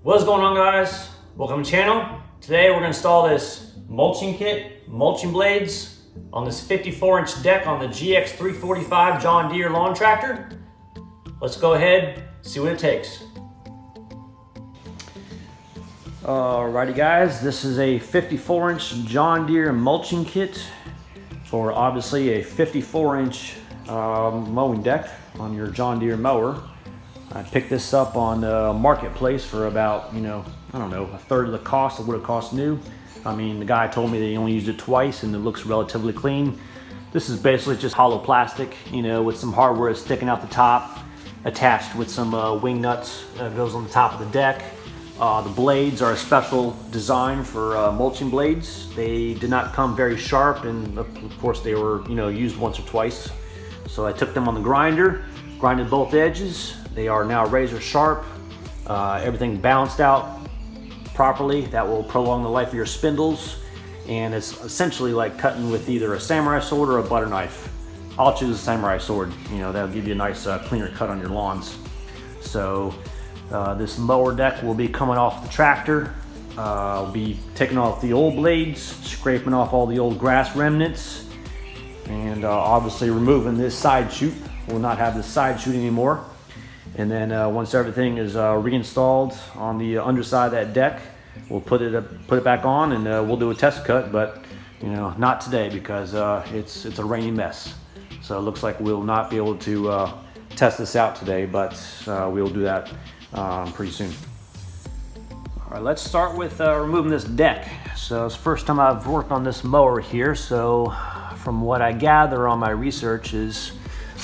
What's going on, guys? Welcome to the channel. Today we're going to install this mulching kit, mulching blades on this 54-inch deck on the GX345 John Deere lawn tractor. Let's go ahead, see what it takes. Alrighty guys, this is a 54-inch John Deere mulching kit for obviously a 54-inch mowing deck on your John Deere mower. I picked this up on Marketplace for about, I don't know, a third of the cost of what it cost new. I mean, the guy told me that he only used it twice and it looks relatively clean. This is basically just hollow plastic, with some hardware sticking out the top, attached with some wing nuts that goes on the top of the deck. The blades are a special design for mulching blades. They did not come very sharp, and of course they were, used once or twice. So I took them on the grinder, grinded both edges. They are now razor sharp. Everything balanced out properly. That will prolong the life of your spindles. And it's essentially like cutting with either a samurai sword or a butter knife. I'll choose a samurai sword. That'll give you a nice cleaner cut on your lawns. So this mower deck will be coming off the tractor. I'll be taking off the old blades, scraping off all the old grass remnants, and obviously removing this side chute. We'll not have this side chute anymore. And then once everything is reinstalled on the underside of that deck, we'll put it back on, and we'll do a test cut. But not today because it's a rainy mess. So it looks like we'll not be able to test this out today, but we'll do that pretty soon. All right, let's start with removing this deck. So it's the first time I've worked on this mower here. So from what I gather on my research is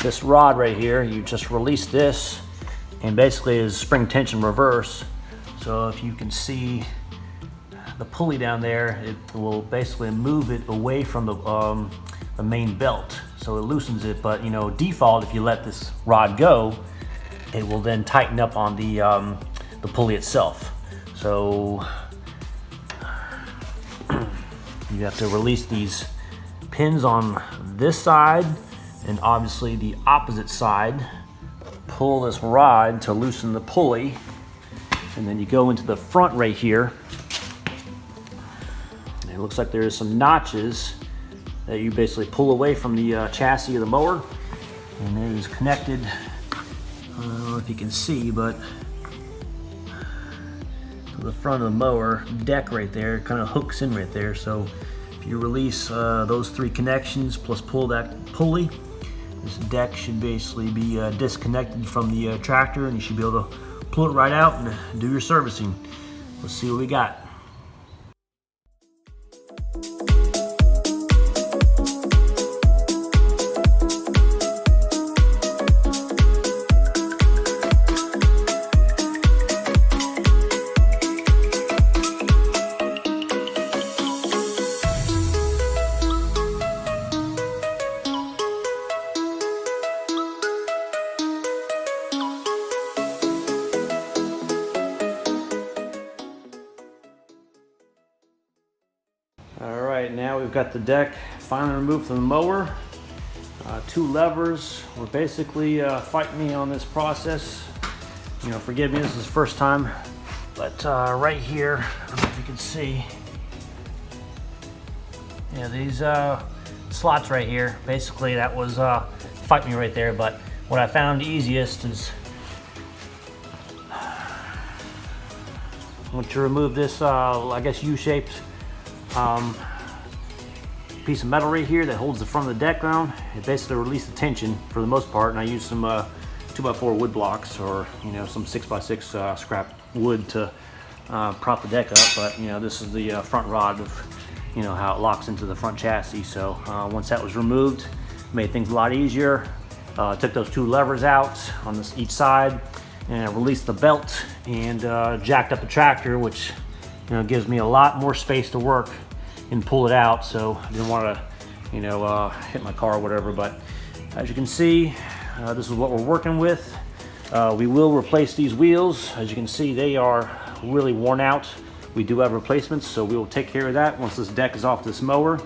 this rod right here, you just release this, and basically is spring tension reverse. So if you can see the pulley down there, it will basically move it away from the main belt. So it loosens it, but default, if you let this rod go, it will then tighten up on the pulley itself. So you have to release these pins on this side and obviously the opposite side. Pull this rod to loosen the pulley, and then you go into the front right here. It looks like there's some notches that you basically pull away from the chassis of the mower, and it is connected. I don't know if you can see, but to the front of the mower deck right there, it kind of hooks in right there. So if you release those three connections plus pull that pulley, this deck should basically be disconnected from the tractor, and you should be able to pull it right out and do your servicing. Let's see what we got. Alright, now we've got the deck finally removed from the mower. Two levers were basically fighting me on this process. Forgive me, this is the first time. But right here, I don't know if you can see. Yeah, these slots right here, basically that was fighting me right there. But what I found easiest is I want to remove this, I guess, U-shaped piece of metal right here that holds the front of the deck down. It basically released the tension for the most part, and I used some 2x4 wood blocks or some 6x6 scrap wood to prop the deck up. But this is the front rod of how it locks into the front chassis. So once that was removed, made things a lot easier. Took those two levers out on each side and released the belt and jacked up the tractor, which gives me a lot more space to work and pull it out. So I didn't want to hit my car or whatever. But as you can see, this is what we're working with. We will replace these wheels. As you can see, they are really worn out. We do have replacements, so we will take care of that once this deck is off this mower,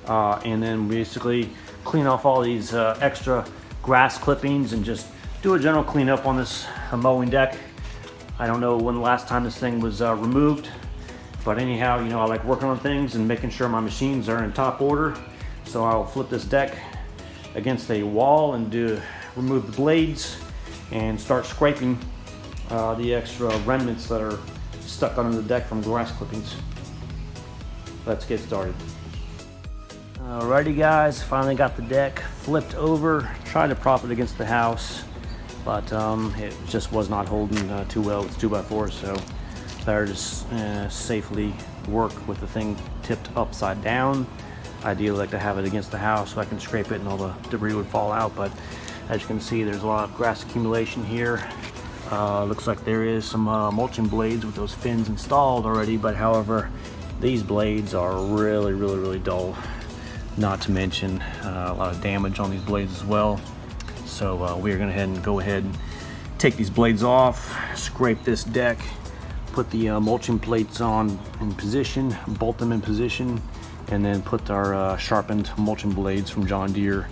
and then basically clean off all these extra grass clippings and just do a general cleanup on this mowing deck. I don't know when the last time this thing was removed, but anyhow, you know, I like working on things and making sure my machines are in top order. So I'll flip this deck against a wall and remove the blades and start scraping the extra remnants that are stuck under the deck from grass clippings. Let's get started. Alrighty guys, finally got the deck flipped over. Tried to prop it against the house, but it just was not holding too well with 2x4, so better to safely work with the thing tipped upside down. Ideally, like to have it against the house so I can scrape it and all the debris would fall out, but as you can see, there's a lot of grass accumulation here. Looks like there is some mulching blades with those fins installed already, but however, these blades are really dull. Not to mention a lot of damage on these blades as well. So we are going to go ahead and take these blades off, scrape this deck, put the mulching plates on in position, bolt them in position, and then put our sharpened mulching blades from John Deere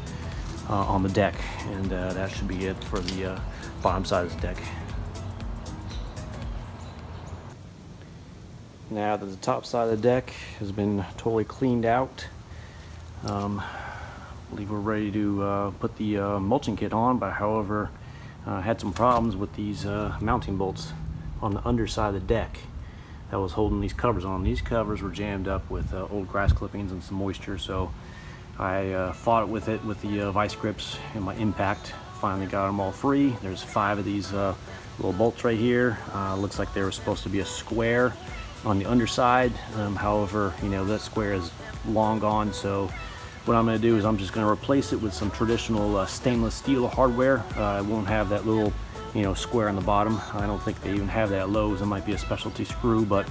on the deck, and that should be it for the bottom side of the deck. Now that the top side of the deck has been totally cleaned out, I believe we're ready to put the mulching kit on, but however, had some problems with these mounting bolts on the underside of the deck that was holding these covers on. These covers were jammed up with old grass clippings and some moisture, so I fought with it with the vice grips and my impact. Finally got them all free. There's 5 of these little bolts right here. Looks like they were supposed to be a square on the underside. However, you know, that square is long gone, so what I'm going to do is I'm just going to replace it with some traditional stainless steel hardware. I won't have that little, you know, square on the bottom. I don't think they even have that at Lowe's. It might be a specialty screw, but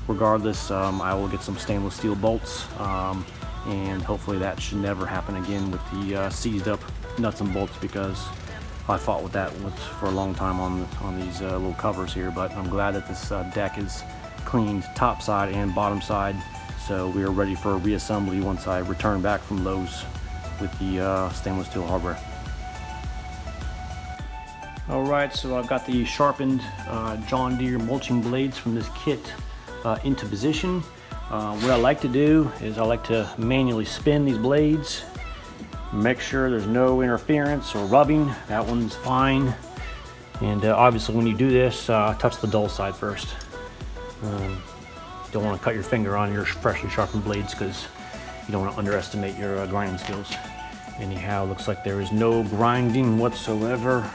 regardless, I will get some stainless steel bolts, and hopefully that should never happen again with the seized up nuts and bolts, because I fought with that for a long time on these little covers here. But I'm glad that this deck is cleaned top side and bottom side, so we are ready for a reassembly once I return back from Lowe's with the stainless steel hardware. Alright, so I've got the sharpened John Deere mulching blades from this kit into position. What I like to do is I like to manually spin these blades, make sure there's no interference or rubbing. That one's fine. And obviously when you do this, touch the dull side first. Don't want to cut your finger on your freshly sharpened blades, because you don't want to underestimate your grinding skills. Anyhow, looks like there is no grinding whatsoever,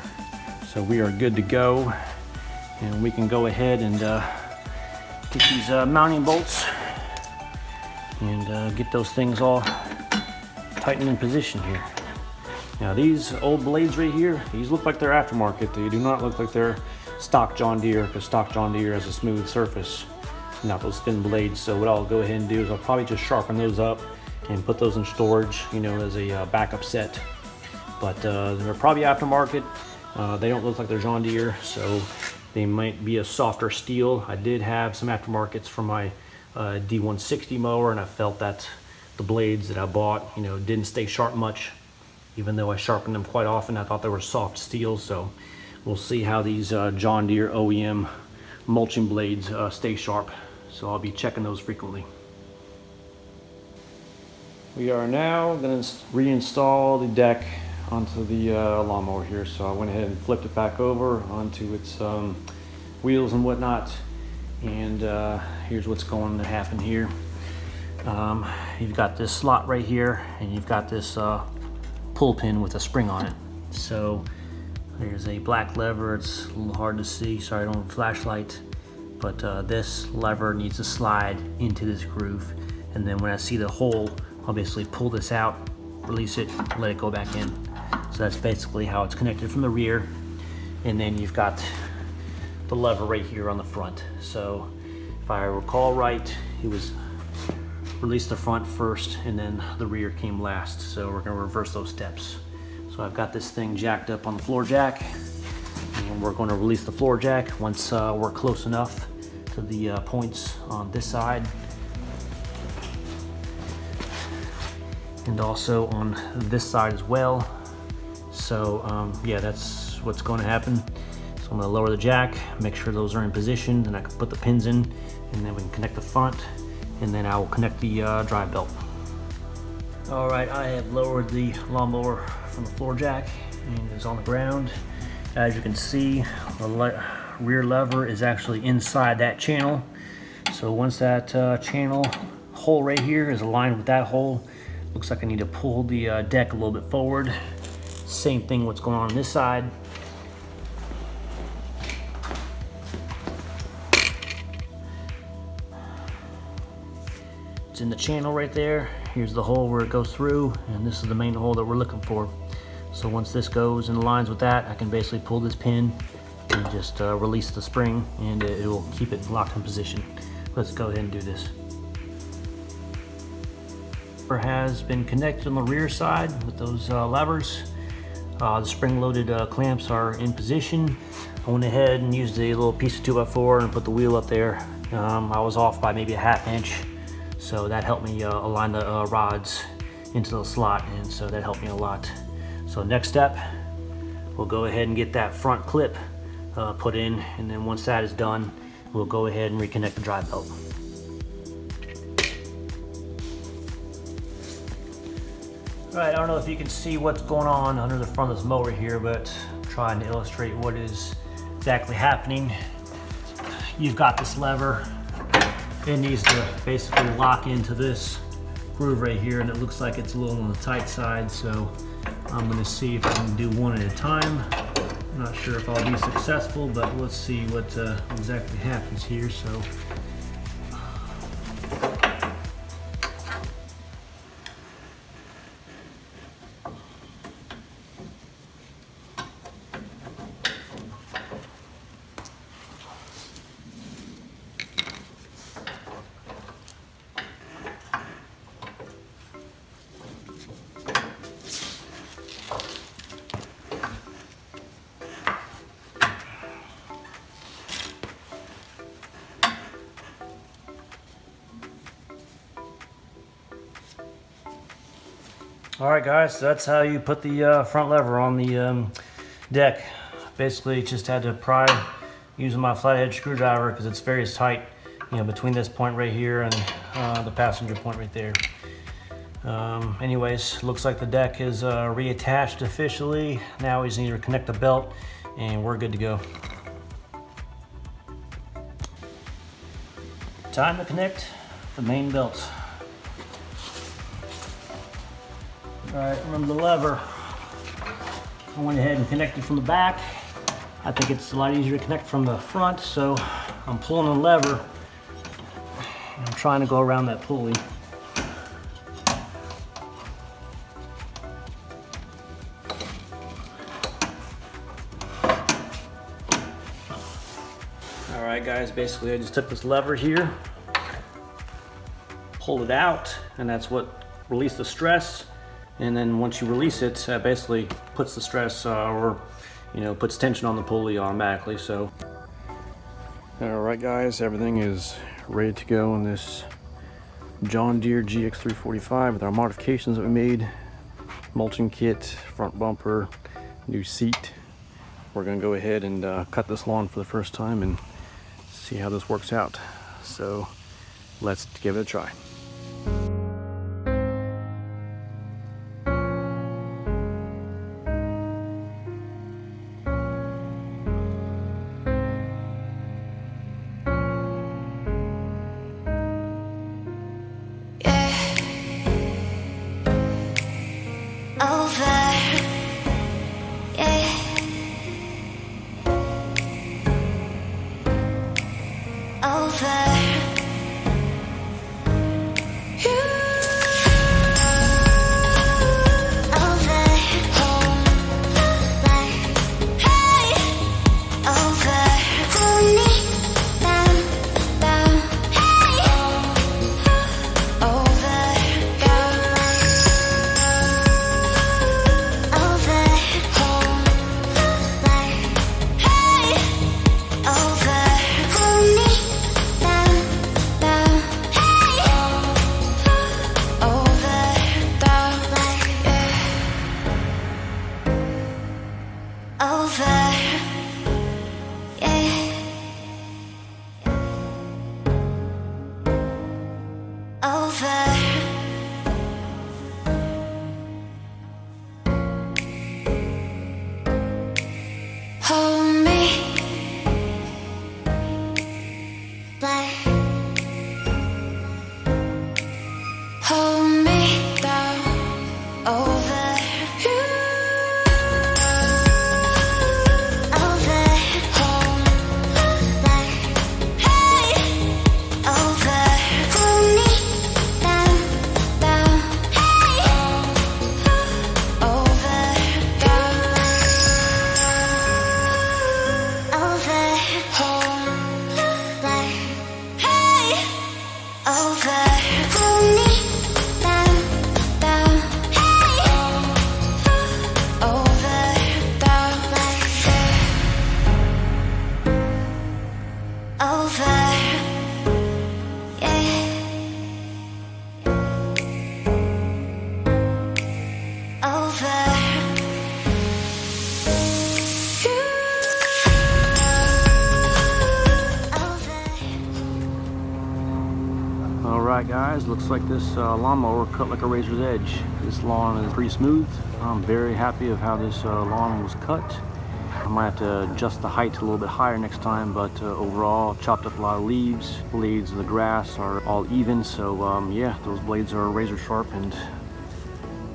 so we are good to go, and we can go ahead and get these mounting bolts and get those things all tightened in position here. Now these old blades right here, these look like they're aftermarket. They do not look like they're stock John Deere, because stock John Deere has a smooth surface, not those thin blades. So what I'll go ahead and do is I'll probably just sharpen those up and put those in storage, you know, as a backup set. But they're probably aftermarket. They don't look like they're John Deere, so they might be a softer steel. I did have some aftermarkets for my D160 mower, and I felt that the blades that I bought, you know, didn't stay sharp much. Even though I sharpened them quite often, I thought they were soft steel. So we'll see how these John Deere OEM mulching blades stay sharp. So I'll be checking those frequently. We are now going to reinstall the deck onto the lawnmower here. So I went ahead and flipped it back over onto its wheels and whatnot. And here's what's going to happen here. You've got this slot right here, and you've got this pull pin with a spring on it. So there's a black lever. It's a little hard to see, sorry I don't have a flashlight, but this lever needs to slide into this groove, and then when I see the hole, I'll basically pull this out, release it, let it go back in. So that's basically how it's connected from the rear. And then you've got the lever right here on the front. So if I recall right, it was release the front first and then the rear came last. So we're going to reverse those steps. So I've got this thing jacked up on the floor jack, and we're going to release the floor jack once we're close enough to the points on this side, and also on this side as well. So yeah, that's what's going to happen. So I'm gonna lower the jack, make sure those are in position, then I can put the pins in, and then we can connect the front, and then I will connect the drive belt. All right, I have lowered the lawnmower from the floor jack, and it's on the ground. As you can see, the rear lever is actually inside that channel. So once that channel hole right here is aligned with that hole, looks like I need to pull the deck a little bit forward. Same thing what's going on this side. It's in the channel right there. Here's the hole where it goes through, and this is the main hole that we're looking for. So once this goes and aligns with that, I can basically pull this pin and just release the spring, and it will keep it locked in position. Let's go ahead and do this. It has been connected on the rear side with those levers. The spring-loaded clamps are in position. I went ahead and used a little piece of 2x4 and put the wheel up there. I was off by maybe a ½ inch, so that helped me align the rods into the slot, and so that helped me a lot. So next step, we'll go ahead and get that front clip put in, and then once that is done, we'll go ahead and reconnect the drive belt. All right, I don't know if you can see what's going on under the front of this mower here, but I'm trying to illustrate what is exactly happening. You've got this lever. It needs to basically lock into this groove right here, and it looks like it's a little on the tight side, so I'm gonna see if I can do one at a time. I'm not sure if I'll be successful, but let's see what exactly happens here. So all right, guys, so that's how you put the front lever on the deck. Basically, just had to pry using my flathead screwdriver because it's very tight, you know, between this point right here and the passenger point right there. Anyways, looks like the deck is reattached officially. Now we just need to connect the belt, and we're good to go. Time to connect the main belt. All right, remember the lever. I went ahead and connected from the back. I think it's a lot easier to connect from the front, so I'm pulling the lever. I'm trying to go around that pulley. All right, guys, basically I just took this lever here, pulled it out, and that's what released the stress. And then once you release it, basically puts the stress or, you know, puts tension on the pulley automatically. So, all right, guys, everything is ready to go on this John Deere GX345 with our modifications that we made. Mulching kit, front bumper, new seat. We're gonna go ahead and cut this lawn for the first time and see how this works out. So let's give it a try. over. Yeah. Over. Alright guys, looks like this lawnmower cut like a razor's edge. This lawn is pretty smooth. I'm very happy of how this lawn was cut. I might have to adjust the height a little bit higher next time, but overall chopped up a lot of leaves. Blades of the grass are all even, so yeah, those blades are razor sharp and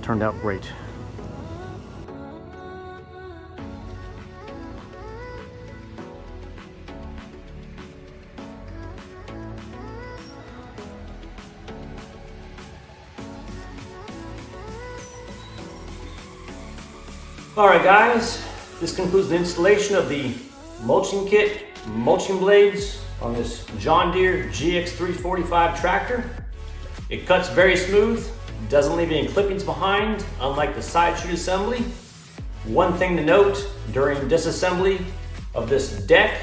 turned out great. Alright guys, this concludes the installation of the mulching kit, mulching blades on this John Deere GX345 tractor. It cuts very smooth, doesn't leave any clippings behind, unlike the side chute assembly. One thing to note, during disassembly of this deck,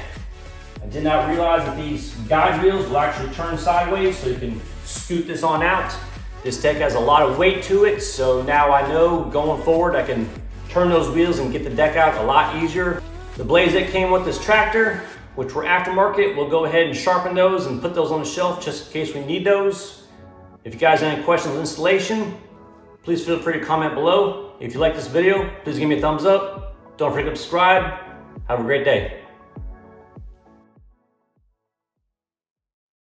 I did not realize that these guide wheels will actually turn sideways, so you can scoot this on out. This deck has a lot of weight to it, so now I know going forward I can turn those wheels and get the deck out a lot easier. The blades that came with this tractor, which were aftermarket, we'll go ahead and sharpen those and put those on the shelf just in case we need those. If you guys have any questions on installation, please feel free to comment below. If you like this video, please give me a thumbs up. Don't forget to subscribe. Have a great day.